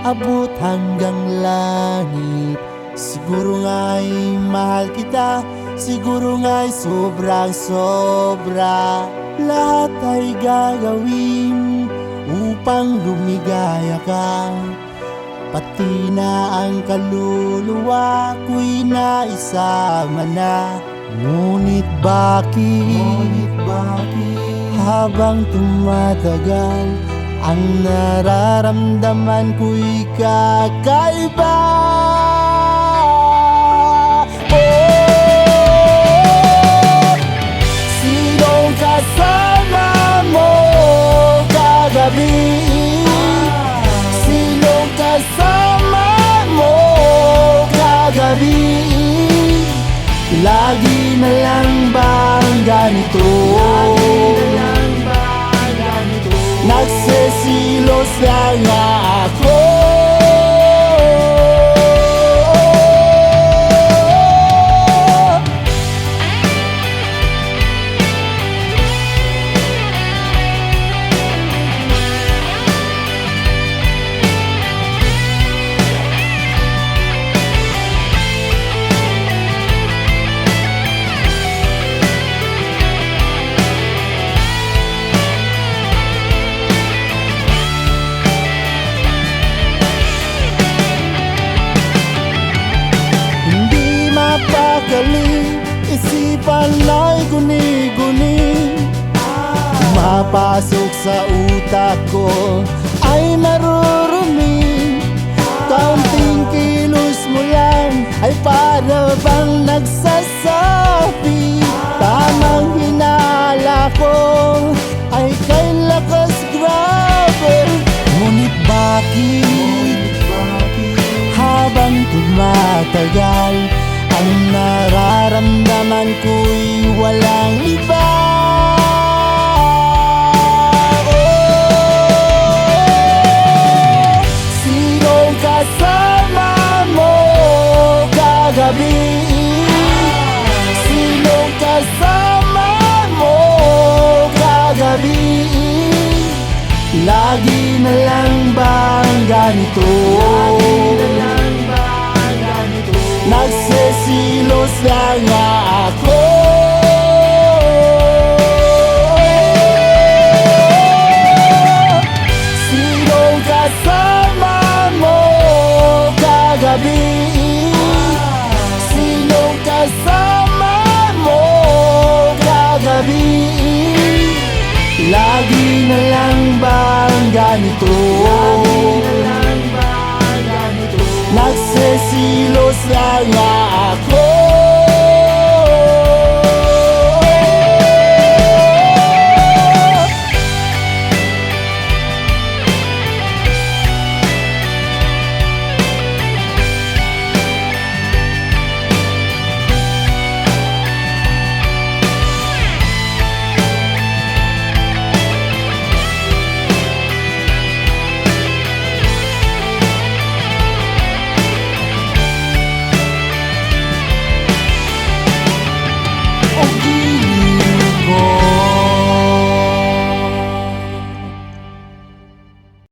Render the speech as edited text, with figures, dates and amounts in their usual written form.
abot hanggang langit. Siguro nga'y mahal kita, siguro nga'y sobrang sobra. Lahat ay gagawin upang lumigaya ka, pati na ang kaluluwa ko'y naisama na. Ngunit bakit habang tumatagal, ang nararamdaman ko'y kakaiba. Sinong kasama mo kagabi? Sinong kasama mo kagabi? Lagi na lang bang ganito? Nagsisilos lang nga ako. Isipan na'y guni-guni, pumapasok sa utak ko ay marurumi. Kaunting kilos mo lang ay para bang nagsasabi, tamang hinala ko ay kay lakas grabe. Ngunit bakit habang tumatagal, ang nararamdaman ko'y walang iba. Sinong kasama mo kagabi? Sinong kasama mo kagabi? Lagi na lang bang ganito? Nagsisilos lang nga ako. Sinong kasama mo kagabi? Sinong kasama mo kagabi? Lagi na lang bang ganito? Nagsisilos lang nga